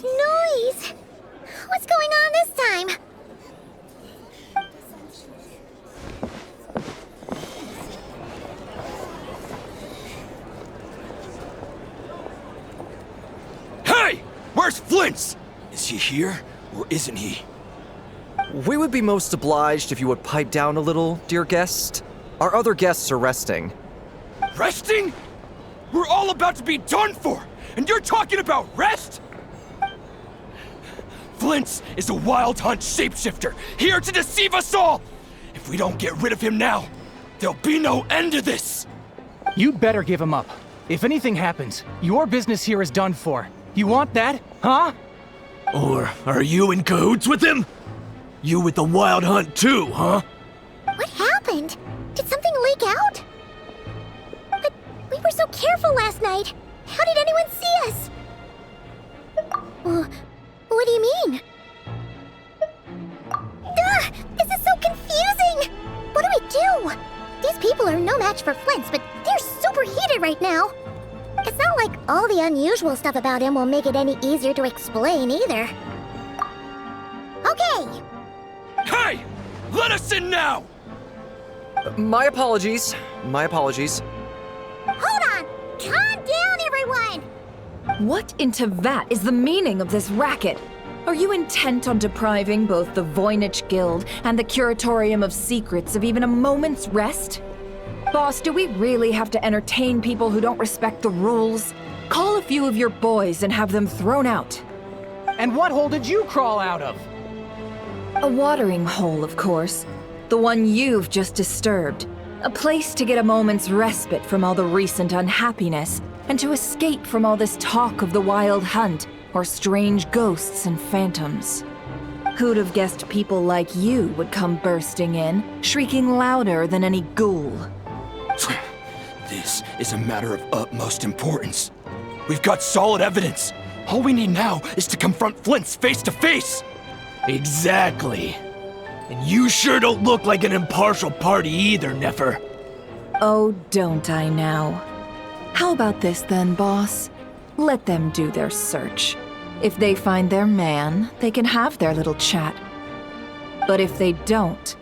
Noise! What's going on this time? Hey! Where's Flint's? Is he here, or isn't he? We would be most obliged if you would pipe down a little, dear guest. Our other guests are resting. Resting? We're all about to be done for, and you're talking about rest? Flint's is a wild hunt shapeshifter, here to deceive us all! If we don't get rid of him now, there'll be no end to this! You'd better give him up. If anything happens, your business here is done for. You want that, huh? Or are you in cahoots with him? You with the wild hunt too, huh? What happened? Did something leak out? But we were so careful last night. How did anyone see us? What do you mean? Ugh! This is so confusing! What do we do? These people are no match for Flint's, but they're super heated right now. It's not like all the unusual stuff about him will make it any easier to explain either. Okay! Hey! Let us in now! My apologies. My apologies. Hold on! Calm down, everyone! What in Tevat is the meaning of this racket? Are you intent on depriving both the Voynich Guild and the Curatorium of Secrets of even a moment's rest? Boss, do we really have to entertain people who don't respect the rules? Call a few of your boys and have them thrown out. And what hole did you crawl out of? A watering hole, of course. The one you've just disturbed. A place to get a moment's respite from all the recent unhappiness, and to escape from all this talk of the wild hunt, or strange ghosts and phantoms. Who'd have guessed people like you would come bursting in, shrieking louder than any ghoul? This is a matter of utmost importance. We've got solid evidence. All we need now is to confront Flint's face to face. Exactly. And you sure don't look like an impartial party either, Nefer. Oh, don't I now? How about this then, boss? Let them do their search. If they find their man, they can have their little chat. But if they don't,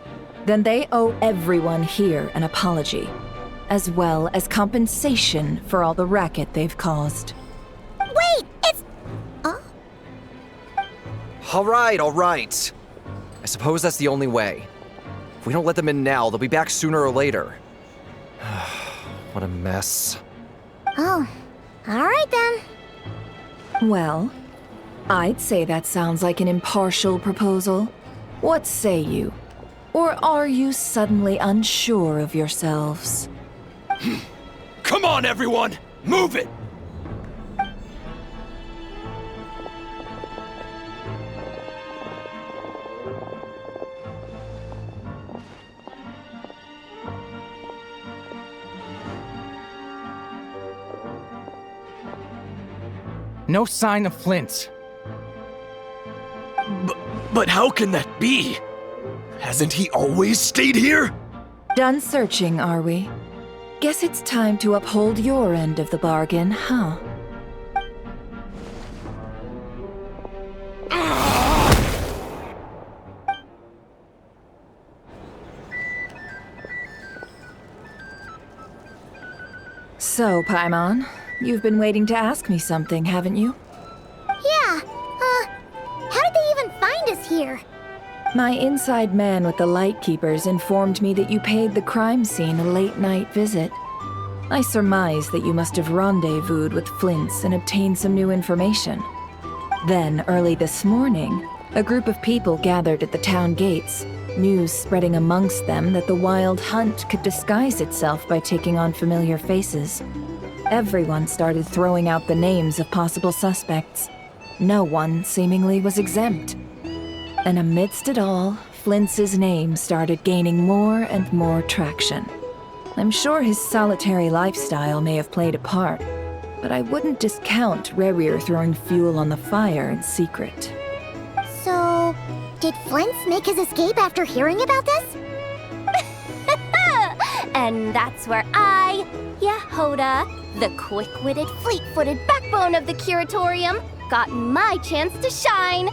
then they owe everyone here an apology, as well as compensation for all the racket they've caused. Wait, it's... All right. I suppose that's the only way. If we don't let them in now, they'll be back sooner or later. What a mess. Oh, all right then. Well, I'd say that sounds like an impartial proposal. What say you? Or are you suddenly unsure of yourselves? Come on, everyone! Move it! No sign of Flint. But how can that be? Hasn't he always stayed here? Done searching, are we? Guess it's time to uphold your end of the bargain, huh? So, Paimon, you've been waiting to ask me something, haven't you? Yeah, how did they even find us here? My inside man with the Lightkeepers informed me that you paid the crime scene a late-night visit. I surmise that you must have rendezvoused with Flint's and obtained some new information. Then, early this morning, a group of people gathered at the town gates, news spreading amongst them that the wild hunt could disguise itself by taking on familiar faces. Everyone started throwing out the names of possible suspects. No one, seemingly, was exempt. And amidst it all, Flintz's name started gaining more and more traction. I'm sure his solitary lifestyle may have played a part, but I wouldn't discount Rerir throwing fuel on the fire in secret. So, did Flint's make his escape after hearing about this? And that's where I, Yehoda, the quick-witted, fleet-footed backbone of the Curatorium, got my chance to shine.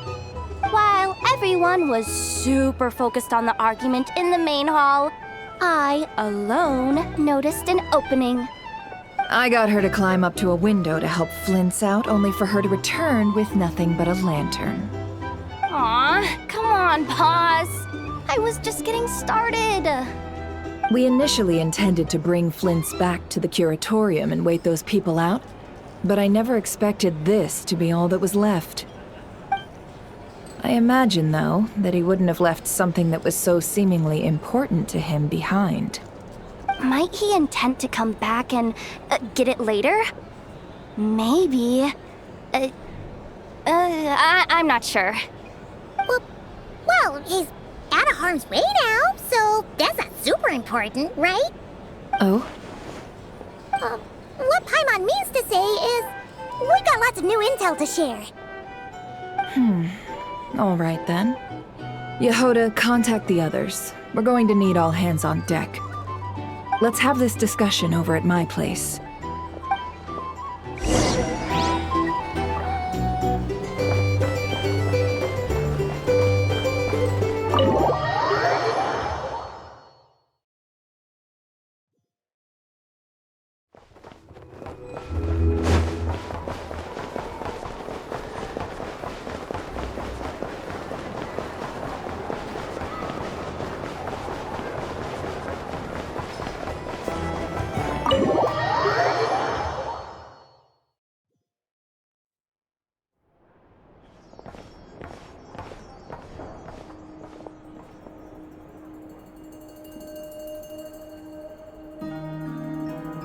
While everyone was super focused on the argument in the main hall, I alone noticed an opening. I got her to climb up to a window to help Flint's out, only for her to return with nothing but a lantern. Aw, come on, pause. I was just getting started. We initially intended to bring Flint's back to the Curatorium and wait those people out, but I never expected this to be all that was left. I imagine, though, that he wouldn't have left something that was so seemingly important to him behind. Might he intend to come back and get it later? Maybe. I'm not sure. Well, he's out of harm's way now, so that's not super important, right? Oh? What Paimon means to say is, we got lots of new intel to share. All right, then. Yehoda, contact the others. We're going to need all hands on deck. Let's have this discussion over at my place.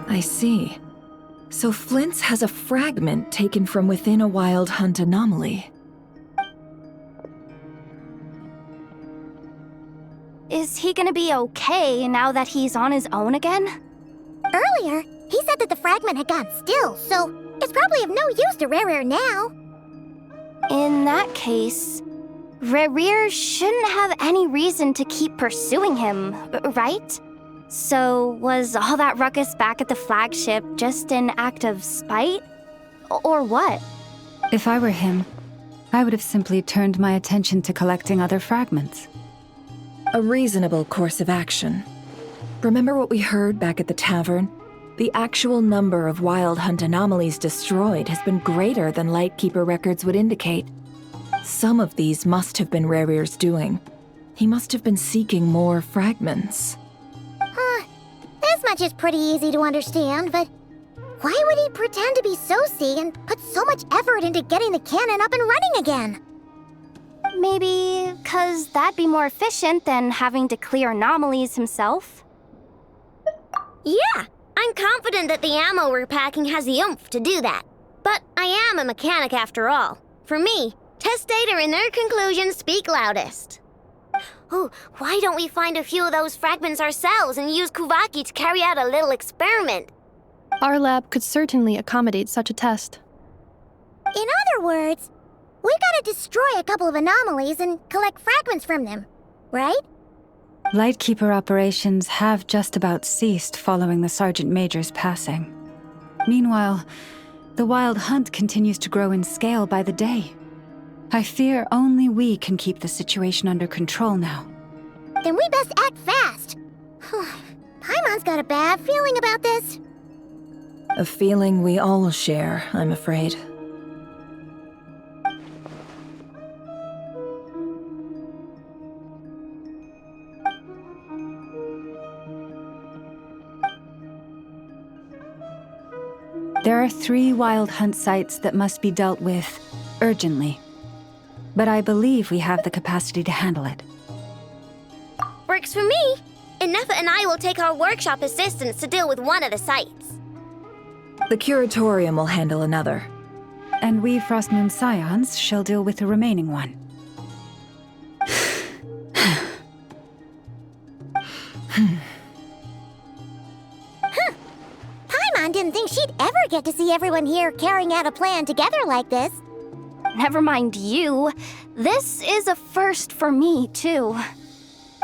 I see. So Flint's has a fragment taken from within a wild hunt anomaly. Is he gonna be okay now that he's on his own again? Earlier, he said that the fragment had gone still, so it's probably of no use to Rerir now. In that case, Rerir shouldn't have any reason to keep pursuing him, right? So, was all that ruckus back at the flagship just an act of spite? Or what? If I were him, I would have simply turned my attention to collecting other fragments. A reasonable course of action. Remember what we heard back at the tavern? The actual number of wild hunt anomalies destroyed has been greater than Lightkeeper records would indicate. Some of these must have been Rerir's doing. He must have been seeking more fragments. This much is pretty easy to understand, but why would he pretend to be Soci and put so much effort into getting the cannon up and running again? Maybe 'cause that'd be more efficient than having to clear anomalies himself? Yeah, I'm confident that the ammo we're packing has the oomph to do that. But I am a mechanic after all. For me, test data and their conclusions speak loudest. Ooh, why don't we find a few of those fragments ourselves and use Kuvaki to carry out a little experiment? Our lab could certainly accommodate such a test. In other words, we gotta destroy a couple of anomalies and collect fragments from them, right? Lightkeeper operations have just about ceased following the Sergeant Major's passing. Meanwhile, the wild hunt continues to grow in scale by the day. I fear only we can keep the situation under control now. Then we best act fast. Paimon's got a bad feeling about this. A feeling we all share, I'm afraid. There are 3 wild hunt sites that must be dealt with urgently. But I believe we have the capacity to handle it. Works for me. Ineffa and I will take our workshop assistants to deal with one of the sites. The Curatorium will handle another. And we Frostmoon Scions shall deal with the remaining one. Paimon didn't think she'd ever get to see everyone here carrying out a plan together like this. Never mind you. This is a first for me, too.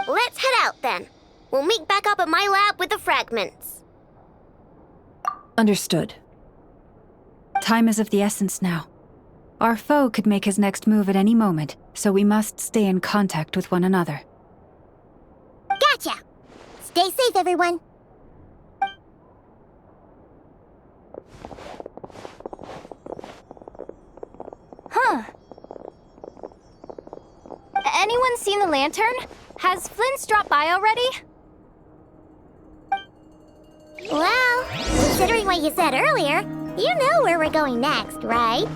Let's head out then. We'll meet back up at my lab with the fragments. Understood. Time is of the essence now. Our foe could make his next move at any moment, so we must stay in contact with one another. Gotcha! Stay safe, everyone. Huh. Anyone seen the lantern? Has Flint's dropped by already? Well, considering what you said earlier, you know where we're going next, right?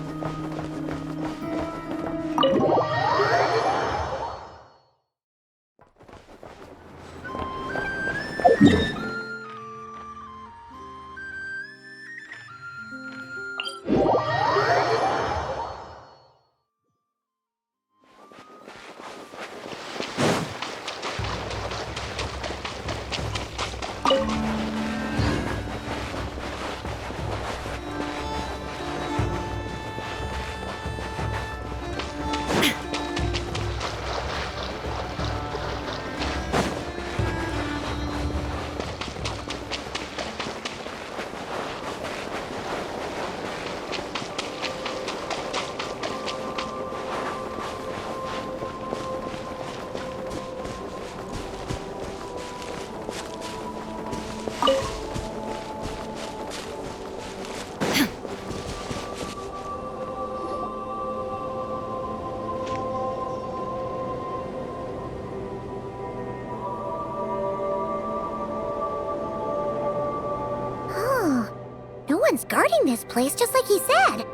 Guarding this place just like he said.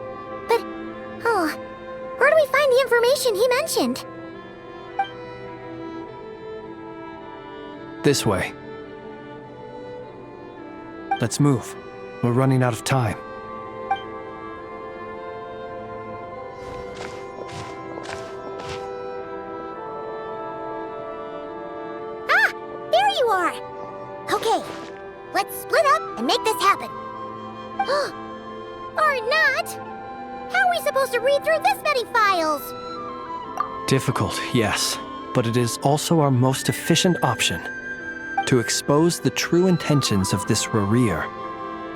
But, where do we find the information he mentioned? This way. Let's move. We're running out of time. Ah! There you are! Okay, let's split up and make this happen. Or not! How are we supposed to read through this many files? Difficult, yes, but it is also our most efficient option. To expose the true intentions of this Rarir,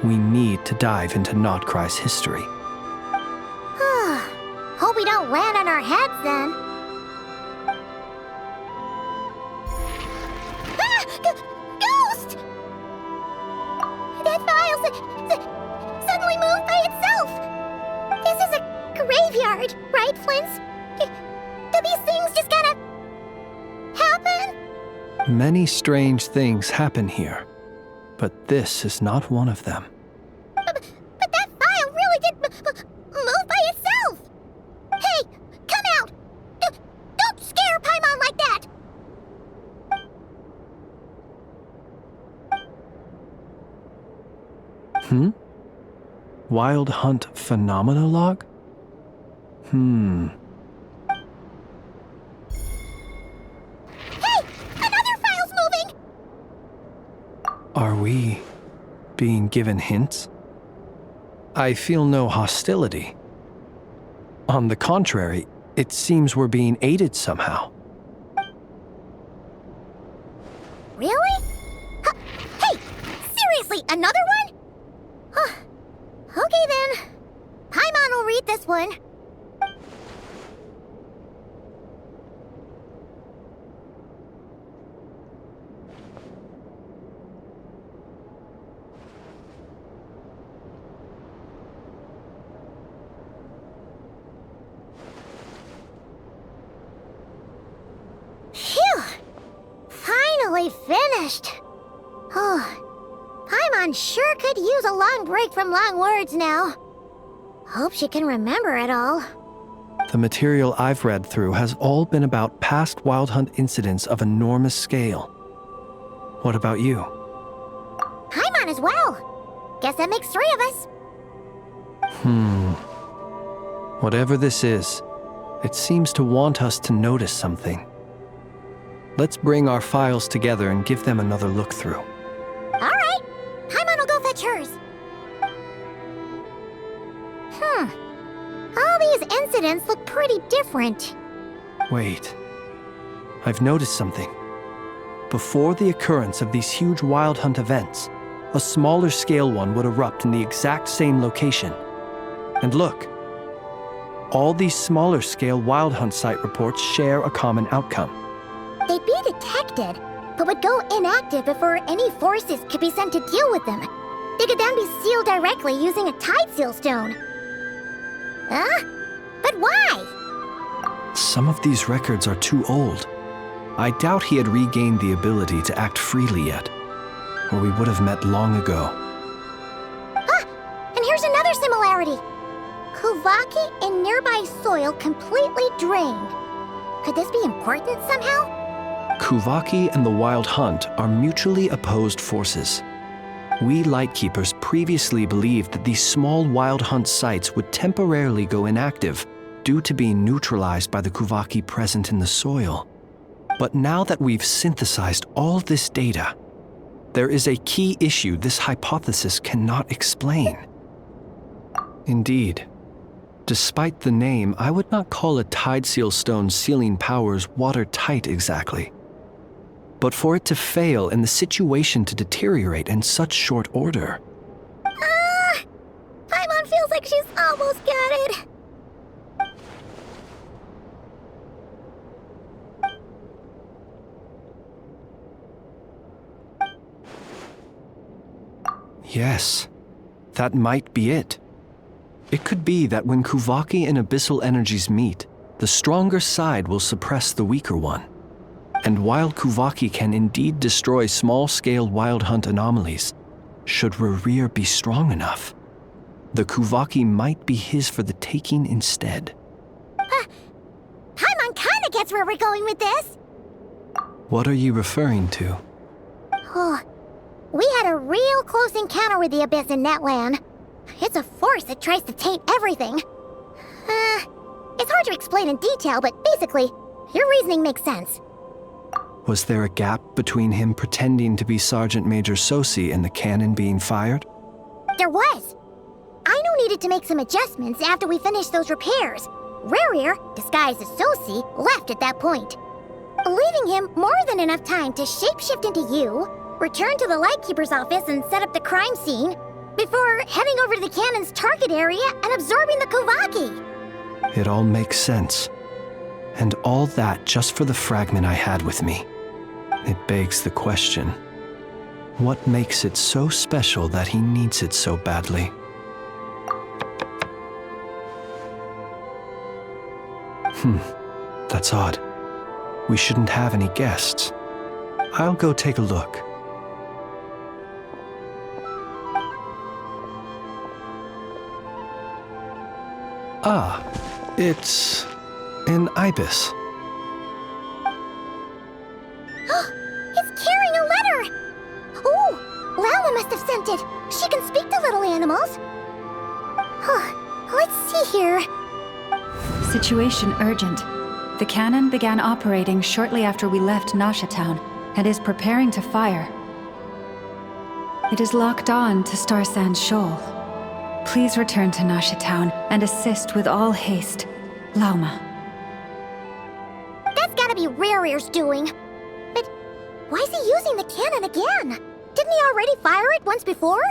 we need to dive into Nod-Krai's history. Hope we don't land on our heads then. Ah! Ghost! That file suddenly moved by itself! This is a graveyard, right, Flint? Do these things just gotta happen? Many strange things happen here, but this is not one of them. But that file really did move by itself! Hey, come out! Don't scare Paimon like that! Wild Hunt Phenomenologue? Hey! Another file's moving! Are we being given hints? I feel no hostility. On the contrary, it seems we're being aided somehow. Really? Hey! Seriously, another one? Okay then. Paimon will read this one. Phew! Finally finished. Paimon sure could use a long break from long words now. Hope she can remember it all. The material I've read through has all been about past Wild Hunt incidents of enormous scale. What about you? Paimon as well. Guess that makes 3 of us. Whatever this is, it seems to want us to notice something. Let's bring our files together and give them another look through. Alright, Paimon will go fetch hers. All these incidents look pretty different. Wait. I've noticed something. Before the occurrence of these huge Wild Hunt events, a smaller scale one would erupt in the exact same location. And look. All these smaller scale Wild Hunt site reports share a common outcome. They'd be detected, but would go inactive before any forces could be sent to deal with them. They could then be sealed directly using a tide seal stone. Huh? But why? Some of these records are too old. I doubt he had regained the ability to act freely yet, or we would have met long ago. And here's another similarity. Kuvaki and nearby soil completely drained. Could this be important somehow? Kuvaki and the Wild Hunt are mutually opposed forces. We Lightkeepers previously believed that these small Wild Hunt sites would temporarily go inactive due to being neutralized by the Kuvaki present in the soil. But now that we've synthesized all this data, there is a key issue this hypothesis cannot explain. Indeed, despite the name, I would not call a tide seal stone's sealing powers watertight exactly. But for it to fail and the situation to deteriorate in such short order. Paimon feels like she's almost got it. Yes, that might be it. It could be that when Kuvaki and Abyssal energies meet, the stronger side will suppress the weaker one. And while Kuvaki can indeed destroy small-scale Wild Hunt anomalies, should Rerir be strong enough, the Kuvaki might be his for the taking instead. Paimon kinda gets where we're going with this. What are you referring to? We had a real close encounter with the Abyss in Netland. It's a force that tries to taint everything. It's hard to explain in detail, but basically, your reasoning makes sense. Was there a gap between him pretending to be Sergeant Major Sosi and the cannon being fired? There was. Aino needed to make some adjustments after we finished those repairs. Rerir, disguised as Sosi, left at that point, leaving him more than enough time to shapeshift into you, return to the Lightkeeper's office and set up the crime scene, before heading over to the cannon's target area and absorbing the Kuvaki. It all makes sense. And all that just for the fragment I had with me. It begs the question, what makes it so special that he needs it so badly? That's odd. We shouldn't have any guests. I'll go take a look. Ah, it's an ibis. It's carrying a letter! Ooh, Lala must have sent it. She can speak to little animals. Let's see here. Situation urgent. The cannon began operating shortly after we left Nasha Town and is preparing to fire. It is locked on to Star Sand Shoal. Please return to Nasha Town and assist with all haste. Lauma. That's gotta be Rerir's doing. But why is he using the cannon again? Didn't he already fire it once before?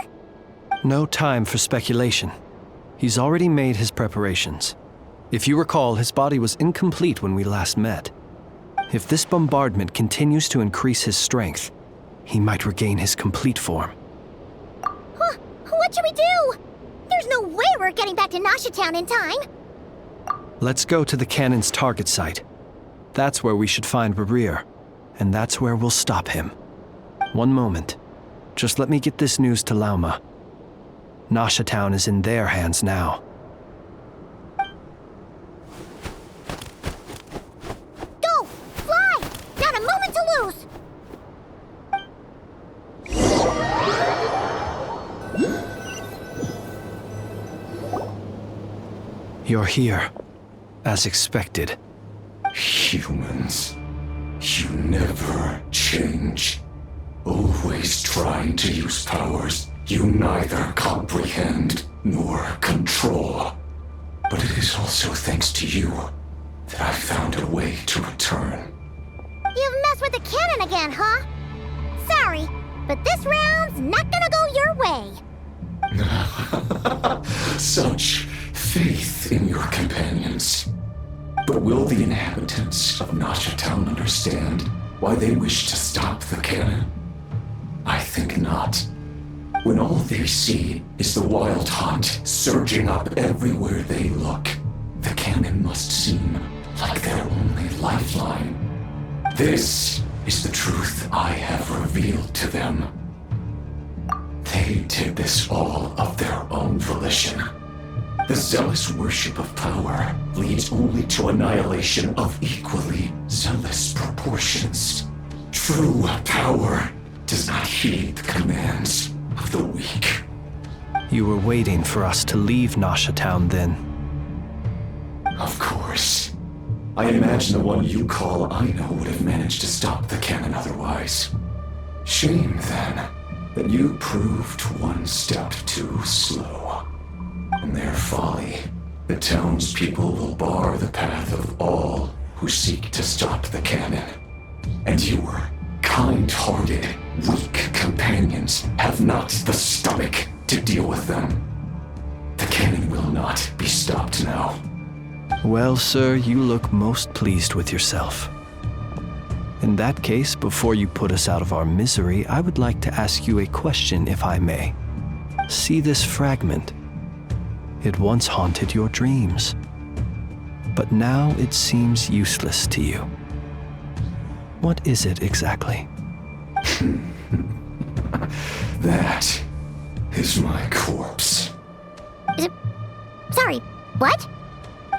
No time for speculation. He's already made his preparations. If you recall, his body was incomplete when we last met. If this bombardment continues to increase his strength, he might regain his complete form. What should we do? There's no way we're getting back to Nasha Town in time. Let's go to the cannon's target site. That's where we should find Rerir, and that's where we'll stop him. One moment. Just let me get this news to Lauma. Nasha Town is in their hands now. Go! Fly! Not a moment to lose! You're here, as expected. Humans, you never change. Always trying to use powers you neither comprehend nor control. But it is also thanks to you that I found a way to return. You've messed with the cannon again, huh? Sorry, but this round's not gonna go your way. Such faith in your companions. But will the inhabitants of Nasha Town understand why they wish to stop the cannon? I think not. When all they see is the wild hunt surging up everywhere they look, the cannon must seem like their only lifeline. This is the truth I have revealed to them. They did this all of their own volition. The zealous worship of power leads only to annihilation of equally zealous proportions. True power does not heed the commands of the weak. You were waiting for us to leave Nasha Town then? Of course. I imagine the one you call Aino would have managed to stop the cannon otherwise. Shame, then, that you proved one step too slow. In their folly, the townspeople will bar the path of all who seek to stop the cannon. And your kind-hearted, weak companions have not the stomach to deal with them. The cannon will not be stopped now. Well, sir, you look most pleased with yourself. In that case, before you put us out of our misery, I would like to ask you a question, if I may. See this fragment? It once haunted your dreams, but now it seems useless to you. What is it exactly? That is my corpse. Sorry, what?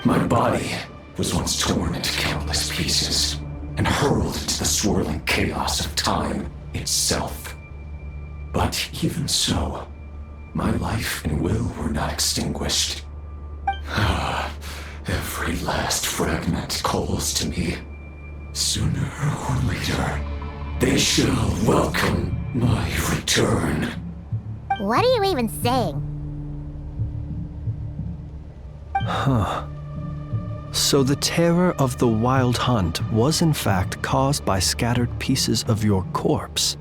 My body was once torn into countless pieces and hurled into the swirling chaos of time itself. But even so, my life and will were not extinguished. Every last fragment calls to me. Sooner or later, they shall welcome my return. What are you even saying? Huh. So the terror of the Wild Hunt was in fact caused by scattered pieces of your corpse.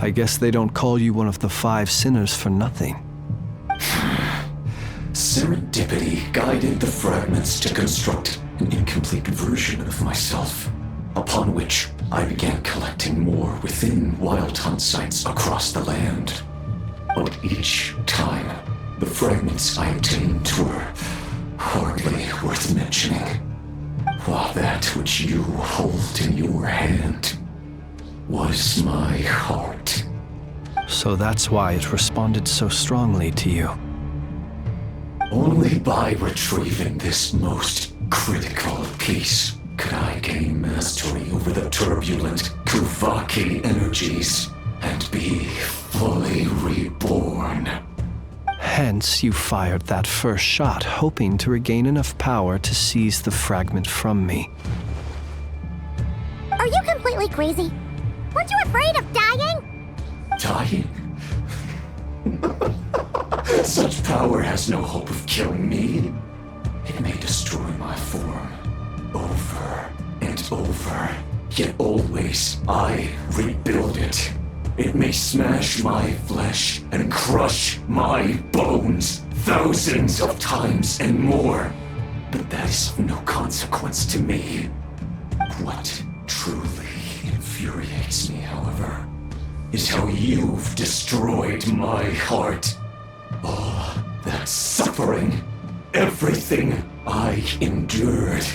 I guess they don't call you one of the 5 sinners for nothing. Serendipity guided the fragments to construct an incomplete version of myself, upon which I began collecting more within Wild Hunt sites across the land. But each time, the fragments I obtained were hardly worth mentioning, while that which you hold in your hand was my heart. So that's why it responded so strongly to you. Only by retrieving this most critical piece could I gain mastery over the turbulent Kuvaki energies and be fully reborn. Hence, you fired that first shot, hoping to regain enough power to seize the fragment from me. Are you completely crazy? Weren't you afraid of dying? Dying? Such power has no hope of killing me. It may destroy my form over and over, yet always I rebuild it. It may smash my flesh and crush my bones thousands of times and more, but that is of no consequence to me. What truly infuriates me, however, is how you've destroyed my heart. All that suffering, everything I endured,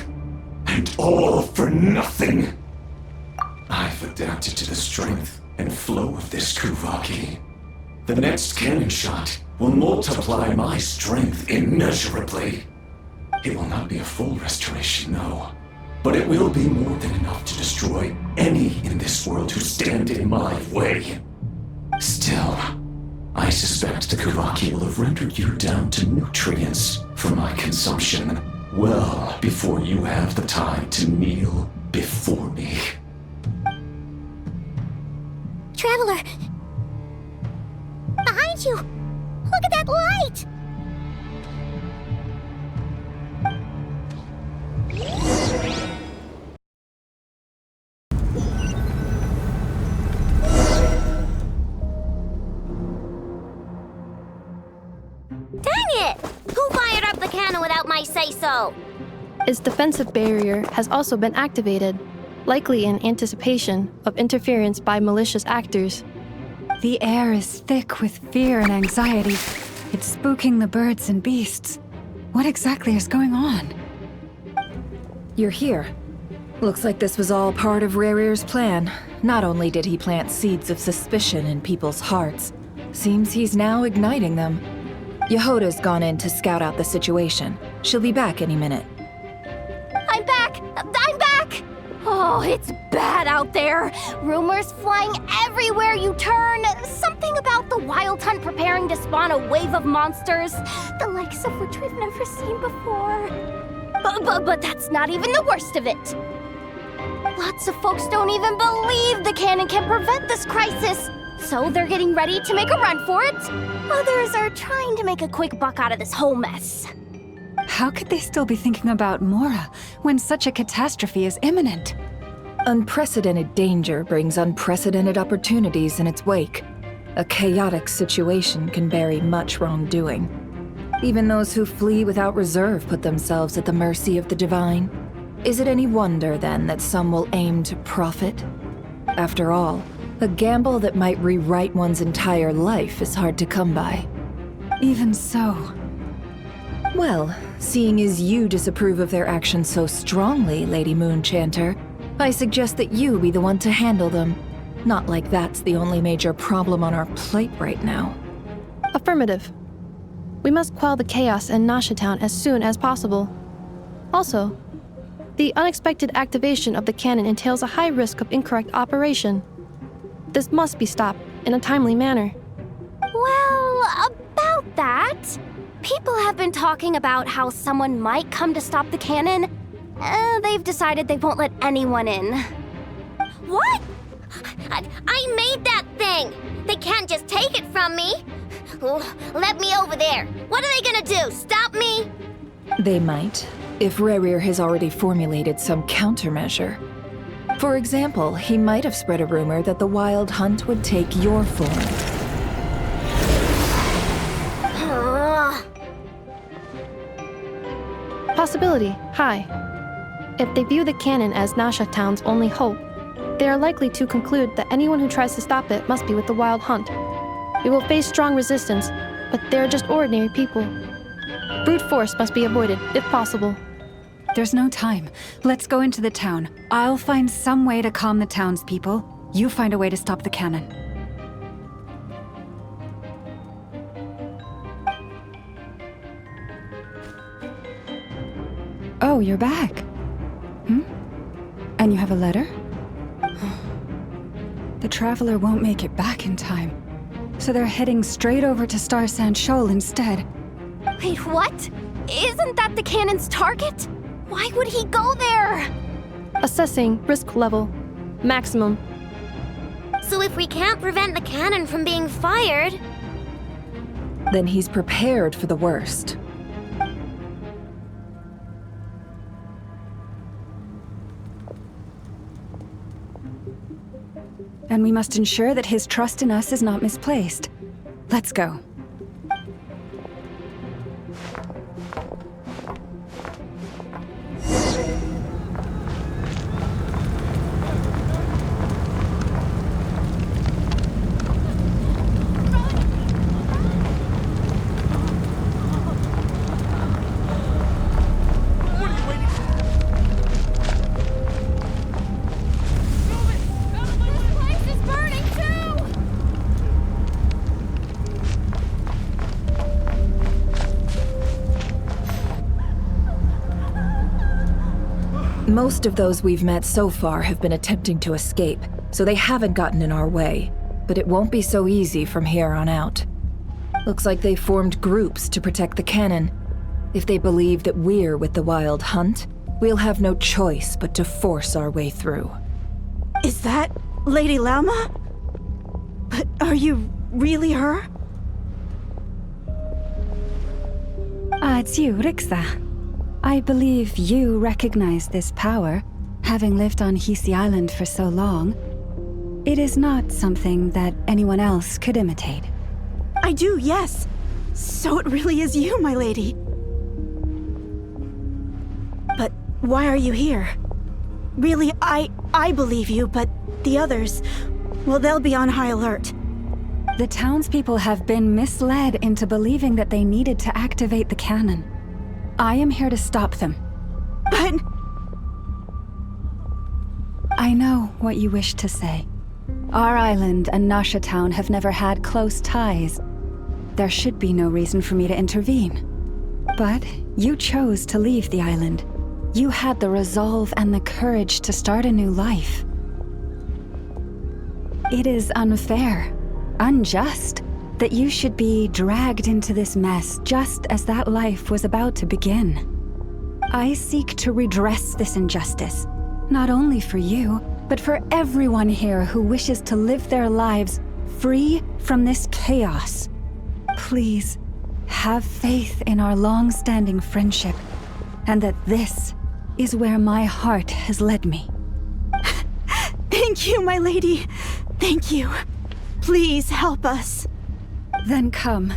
and all for nothing. I've adapted to the strength and flow of this Kuvaki. The next cannon shot will multiply my strength immeasurably. It will not be a full restoration, no, but it will be more than enough to destroy any in this world who stand in my way. Still, I suspect the Kuvaki will have rendered you down to nutrients for for my consumption well before you have the time to kneel before me. Traveler! Behind you! Look at that light! Dang it! Who fired up the cannon without my say-so? Its defensive barrier has also been activated, likely in anticipation of interference by malicious actors. The air is thick with fear and anxiety. It's spooking the birds and beasts. What exactly is going on? You're here. Looks like this was all part of Rarir's plan. Not only did he plant seeds of suspicion in people's hearts, seems he's now igniting them. Yehoda's gone in to scout out the situation. She'll be back any minute. I'm back! I'm back! Oh, it's bad out there. Rumors flying everywhere you turn. Something about the Wild Hunt preparing to spawn a wave of monsters, the likes of which we've never seen before. But that's not even the worst of it. Lots of folks don't even believe the cannon can prevent this crisis. So they're getting ready to make a run for it. Others are trying to make a quick buck out of this whole mess. How could they still be thinking about Mora when such a catastrophe is imminent? Unprecedented danger brings unprecedented opportunities in its wake. A chaotic situation can bury much wrongdoing. Even those who flee without reserve put themselves at the mercy of the divine. Is it any wonder, then, that some will aim to profit? After all, a gamble that might rewrite one's entire life is hard to come by. Even so. Well, seeing as you disapprove of their actions so strongly, Lady Moonchanter, I suggest that you be the one to handle them. Not like that's the only major problem on our plate right now. Affirmative. We must quell the chaos in Nasha Town as soon as possible. Also, the unexpected activation of the cannon entails a high risk of incorrect operation. This must be stopped in a timely manner. Well, about that, people have been talking about how someone might come to stop the cannon. They've decided they won't let anyone in. What? I made that thing! They can't just take it from me! Let me over there! What are they gonna do? Stop me? They might, if Rarir has already formulated some countermeasure. For example, he might have spread a rumor that the Wild Hunt would take your form. Possibility high. If they view the cannon as Nasha Town's only hope, they are likely to conclude that anyone who tries to stop it must be with the Wild Hunt. We will face strong resistance, but they're just ordinary people. Brute force must be avoided, if possible. There's no time. Let's go into the town. I'll find some way to calm the townspeople. You find a way to stop the cannon. Oh, you're back. And you have a letter? The Traveler won't make it back in time. So they're heading straight over to Star Sand Shoal instead. Wait, what? Isn't that the cannon's target? Why would he go there? Assessing risk level. Maximum. So if we can't prevent the cannon from being fired... Then he's prepared for the worst. And we must ensure that his trust in us is not misplaced. Let's go. Most of those we've met so far have been attempting to escape, so they haven't gotten in our way. But it won't be so easy from here on out. Looks like they formed groups to protect the cannon. If they believe that we're with the Wild Hunt, we'll have no choice but to force our way through. Is that Lady Lauma? But are you really her? It's you, Rixa. I believe you recognize this power, having lived on Hisi Island for so long. It is not something that anyone else could imitate. I do, yes. So it really is you, my lady. But why are you here? Really, I believe you, but the others, well, they'll be on high alert. The townspeople have been misled into believing that they needed to activate the cannon. I am here to stop them. But... I know what you wish to say. Our island and Nasha Town have never had close ties. There should be no reason for me to intervene. But you chose to leave the island. You had the resolve and the courage to start a new life. It is unfair, unjust, that you should be dragged into this mess just as that life was about to begin. I seek to redress this injustice, not only for you, but for everyone here who wishes to live their lives free from this chaos. Please, have faith in our long-standing friendship, and that this is where my heart has led me. Thank you, my lady. Thank you. Please help us. Then come.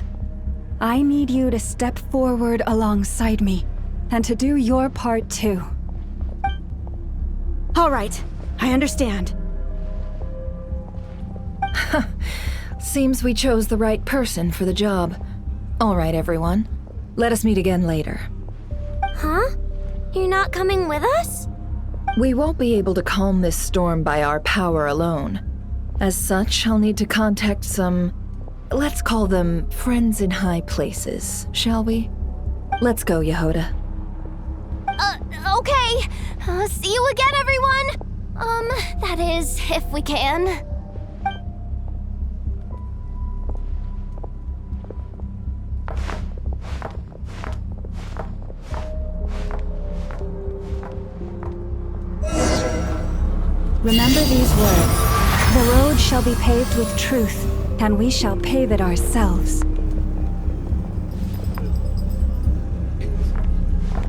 I need you to step forward alongside me, and to do your part too. All right, I understand. Seems we chose the right person for the job. All right, everyone. Let us meet again later. Huh? You're not coming with us? We won't be able to calm this storm by our power alone. As such, I'll need to contact some... let's call them friends in high places, shall we? Let's go, Yehoda. Okay. See you again, everyone! That is, if we can. Remember these words. The road shall be paved with truth, and we shall pave it ourselves.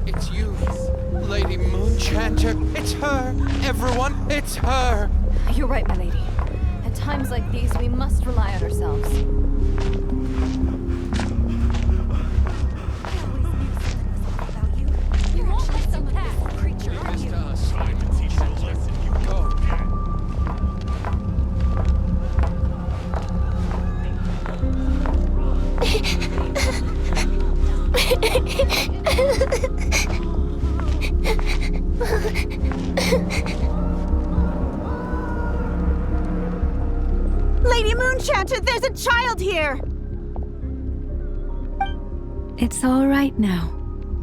It's you, Lady Moonchanter. It's her. Everyone, it's her. You're right, my lady. At times like these, we must rely on ourselves. You won't let them pass, creature, are you? Lady Moonchanter, there's a child here! It's all right now.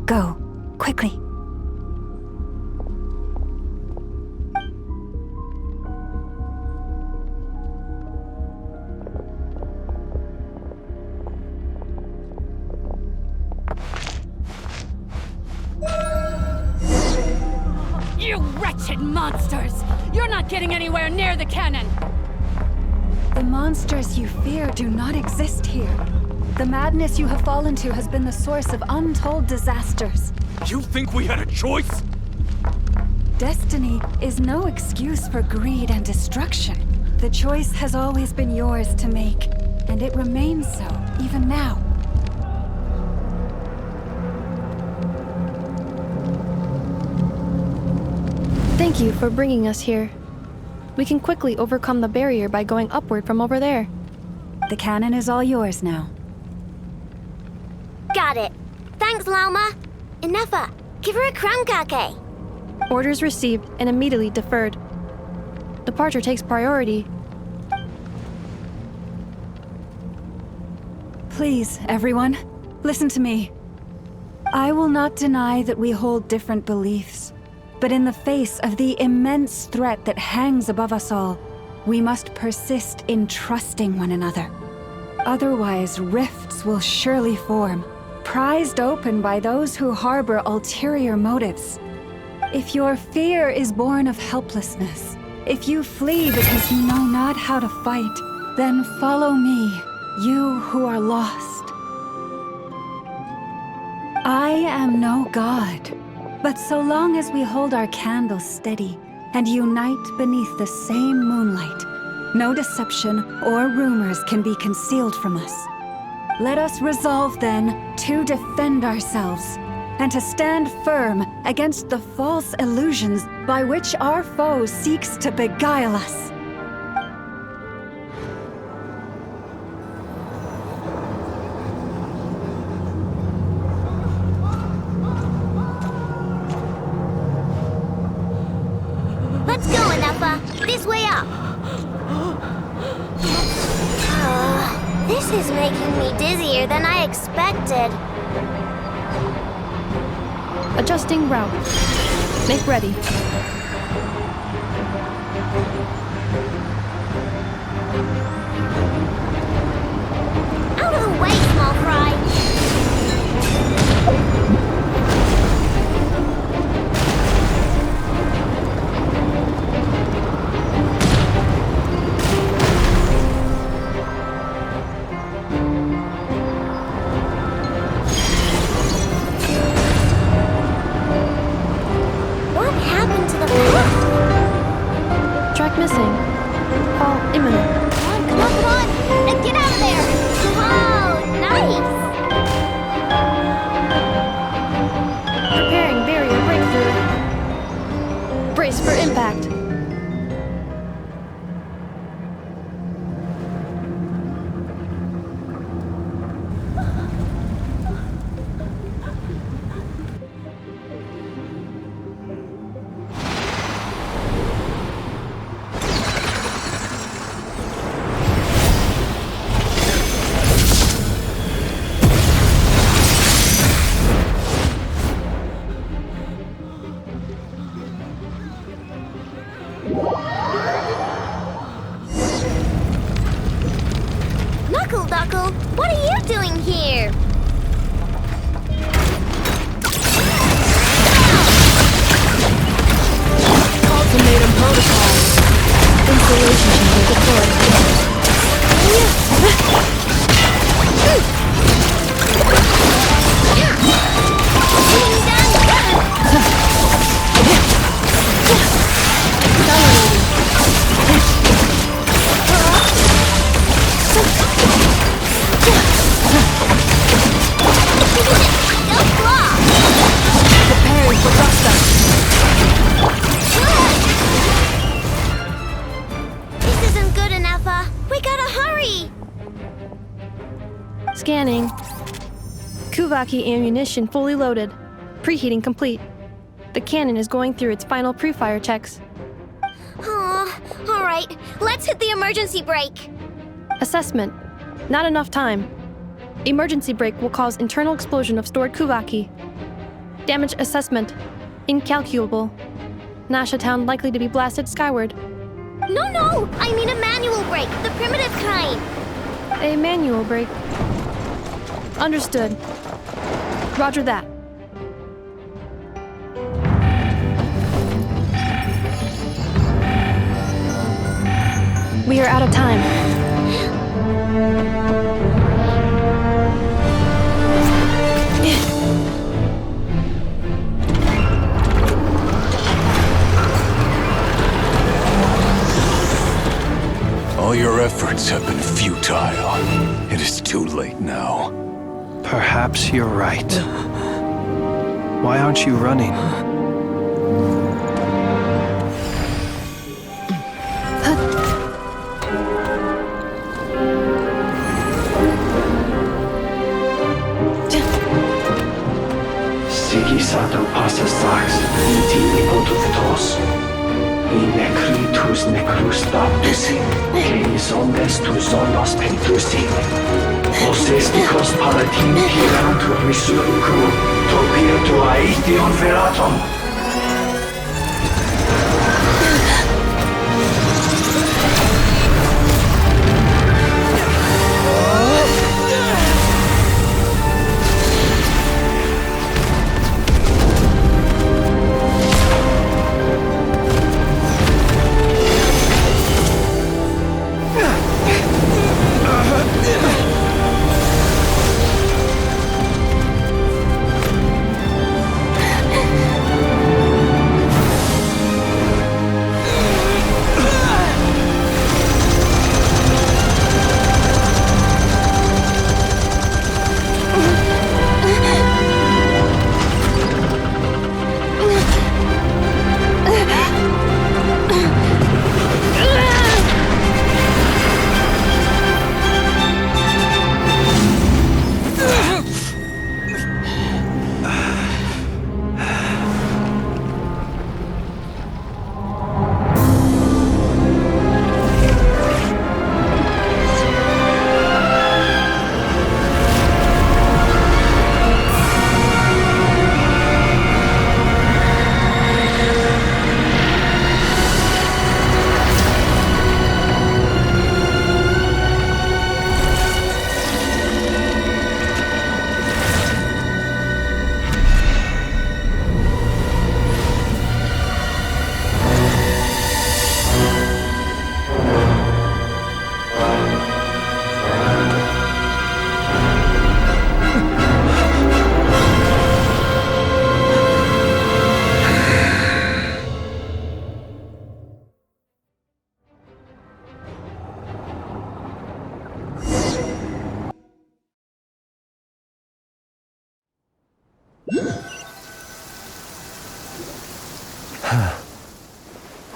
Go, quickly. You wretched monsters! You're not getting anywhere near the cannon! The monsters you fear do not exist here. The madness you have fallen to has been the source of untold disasters. You think we had a choice? Destiny is no excuse for greed and destruction. The choice has always been yours to make, and it remains so, even now. Thank you for bringing us here. We can quickly overcome the barrier by going upward from over there. The cannon is all yours now. Got it. Thanks, Lauma. Inefa, give her a crown kake. Orders received and immediately deferred. Departure takes priority. Please, everyone, listen to me. I will not deny that we hold different beliefs. But in the face of the immense threat that hangs above us all, we must persist in trusting one another. Otherwise, rifts will surely form, prized open by those who harbor ulterior motives. If your fear is born of helplessness, if you flee because you know not how to fight, then follow me, you who are lost. I am no god, but so long as we hold our candles steady and unite beneath the same moonlight, no deception or rumors can be concealed from us. Let us resolve then to defend ourselves and to stand firm against the false illusions by which our foe seeks to beguile us. Let's go, Anafa. This way up. This is making me dizzier than I expected. Adjusting route. Make ready. Out of the way, small fry. What happened to the path? Track missing. Fall imminent. Come on! And get out of there! Whoa, nice! Preparing barrier breakthrough. Brace for impact. Knuckle, what are you doing here? Ultimatum protocol. Installation chamber deployed. Preparing for dust. This isn't good enough, we gotta hurry! Scanning. Kuvaki ammunition fully loaded. Preheating complete. The cannon is going through its final pre-fire checks. Aw, alright, let's hit the emergency brake. Assessment. Not enough time. Emergency brake will cause internal explosion of stored Kuvaki. Damage assessment. Incalculable. Nasha Town likely to be blasted skyward. No, I mean a manual brake, the primitive kind. A manual brake. Understood. Roger that. We are out of time. All your efforts have been futile. It is too late now. Perhaps you're right. Why aren't you running? Sigisato passa sax, iti ipotuthos. Inekritus necrus baptisi, keis omnes tu zonos pentusi. Osestikos palatin piratur resurcu, topir tua ition feratum.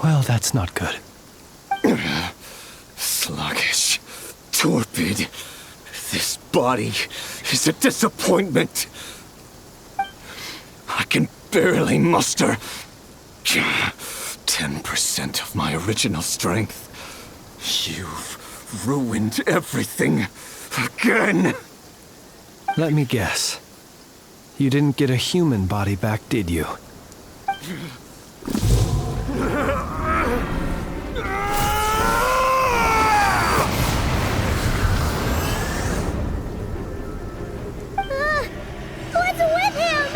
Well, that's not good. Sluggish. Torpid. This body is a disappointment. I can barely muster 10% of my original strength. You've ruined everything again. Let me guess. You didn't get a human body back, did you? What's with him?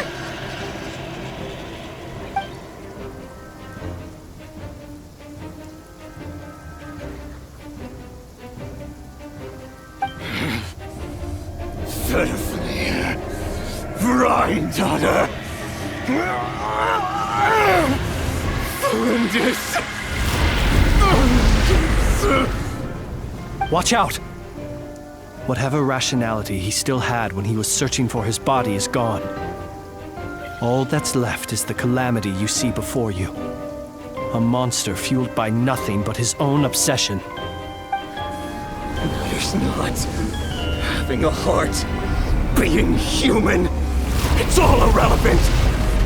Pitifully, Granddaughter. Watch out! Whatever rationality he still had when he was searching for his body is gone. All that's left is the calamity you see before you. A monster fueled by nothing but his own obsession. There's not having a heart, being human. It's all irrelevant.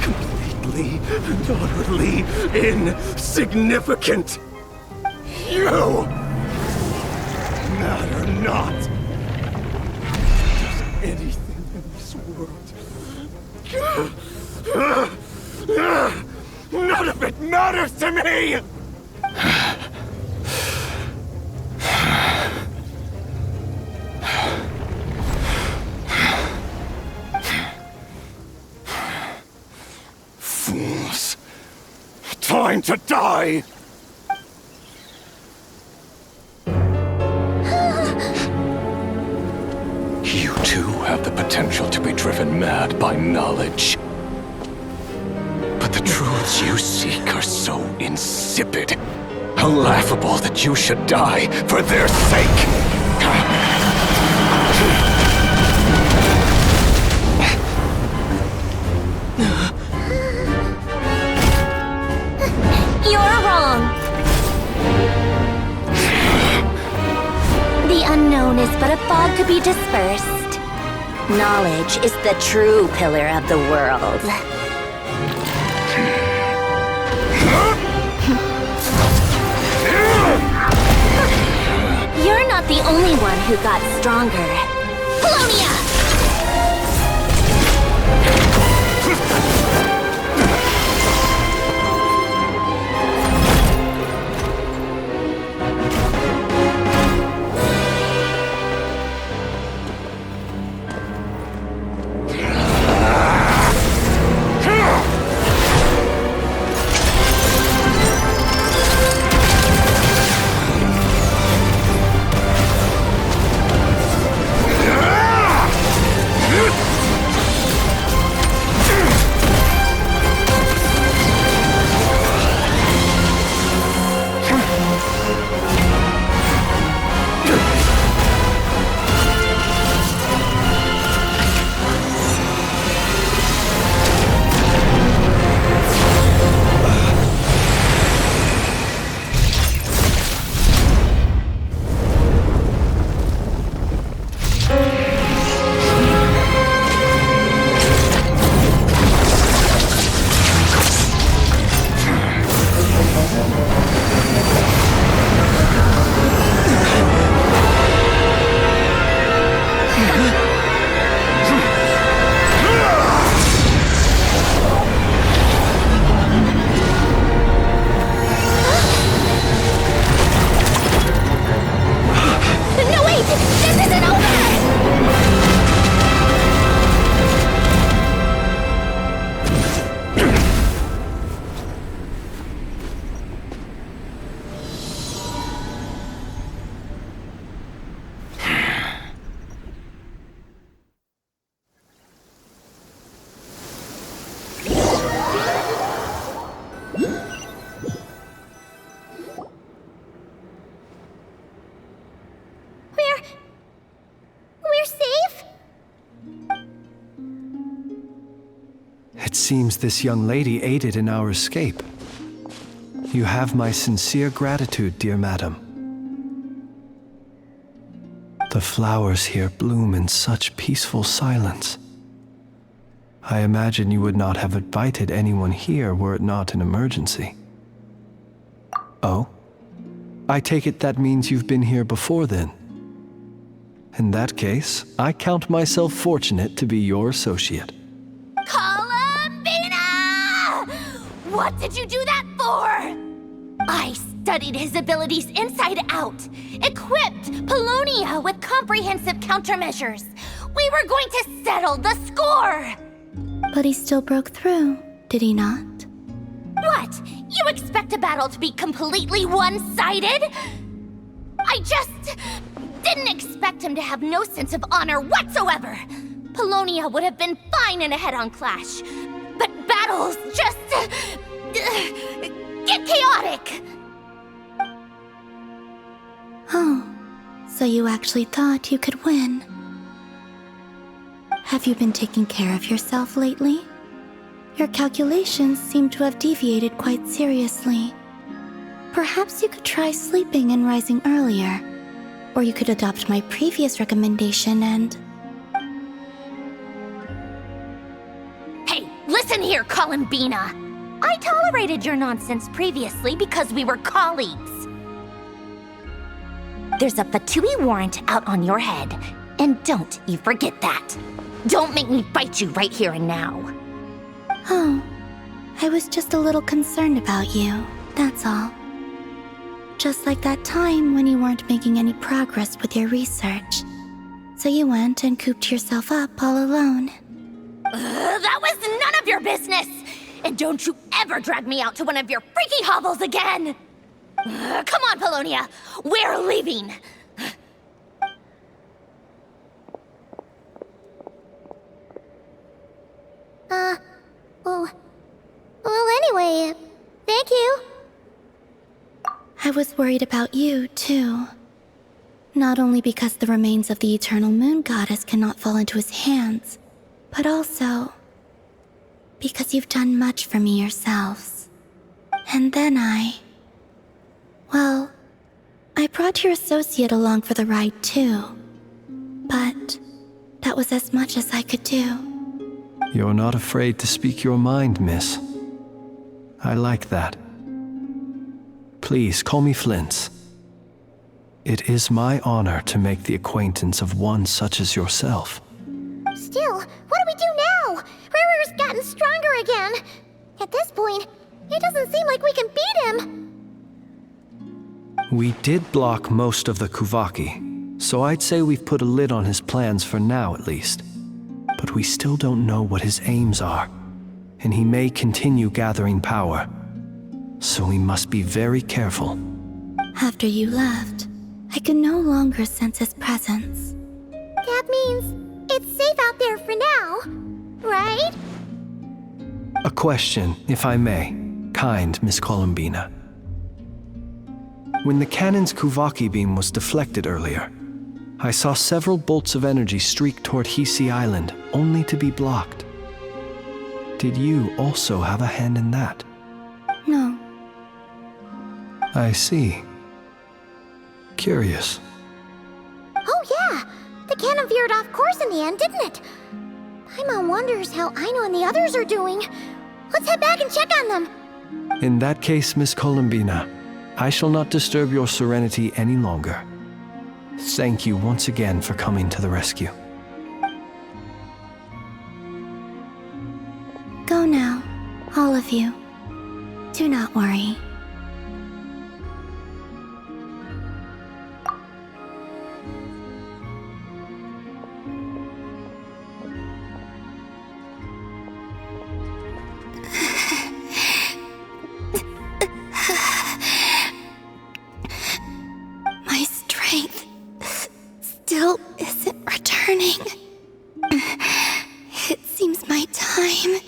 Completely and utterly insignificant. You matter not. Does anything in this world. None of it matters to me! Fools. Time to die! You too have the potential to be driven mad by knowledge. But the truths you seek are so insipid, laughable that you should die for their sake. You're wrong. The unknown is but a fog to be dispersed. Knowledge is the true pillar of the world. You're not the only one who got stronger. Polonia! It seems this young lady aided in our escape. You have my sincere gratitude, dear madam. The flowers here bloom in such peaceful silence. I imagine you would not have invited anyone here were it not an emergency. Oh? I take it that means you've been here before then. In that case, I count myself fortunate to be your associate. Columbina! What did you do that for? I studied his abilities inside out, equipped Paulownia with comprehensive countermeasures. We were going to settle the score! But he still broke through, did he not? What? You expect a battle to be completely one-sided? I just didn't expect him to have no sense of honor whatsoever. Paulownia would have been fine in a head-on clash. But battles just get chaotic. Oh, so you actually thought you could win. Have you been taking care of yourself lately? Your calculations seem to have deviated quite seriously. Perhaps you could try sleeping and rising earlier. Or you could adopt my previous recommendation and... Hey, listen here, Columbina. I tolerated your nonsense previously because we were colleagues. There's a Fatui warrant out on your head, and don't you forget that. Don't make me fight you right here and now. Oh, I was just a little concerned about you, that's all. Just like that time when you weren't making any progress with your research. So you went and cooped yourself up all alone. That was none of your business! And don't you ever drag me out to one of your freaky hovels again! Come on, Paulownia! We're leaving! Well, anyway, thank you. I was worried about you, too. Not only because the remains of the Eternal Moon Goddess cannot fall into his hands, but also because you've done much for me yourselves. And then well, I brought your associate along for the ride, too. But that was as much as I could do. You're not afraid to speak your mind, miss. I like that. Please, call me Flintz. It is my honor to make the acquaintance of one such as yourself. Still, what do we do now? Riri's gotten stronger again. At this point, it doesn't seem like we can beat him. We did block most of the Kuvaki, so I'd say we've put a lid on his plans for now at least. But we still don't know what his aims are, and he may continue gathering power. So we must be very careful. After you left, I could no longer sense his presence. That means it's safe out there for now, right? A question, if I may, kind Miss Columbina. When the cannon's Kuvaki beam was deflected earlier, I saw several bolts of energy streak toward Hisi Island, only to be blocked. Did you also have a hand in that? No. I see. Curious. Oh yeah! The cannon veered off course in the end, didn't it? Paimon wonders how Aino and the others are doing. Let's head back and check on them. In that case, Miss Columbina, I shall not disturb your serenity any longer. Thank you once again for coming to the rescue. Go now, all of you. Do not worry. My strength still isn't returning. It seems my time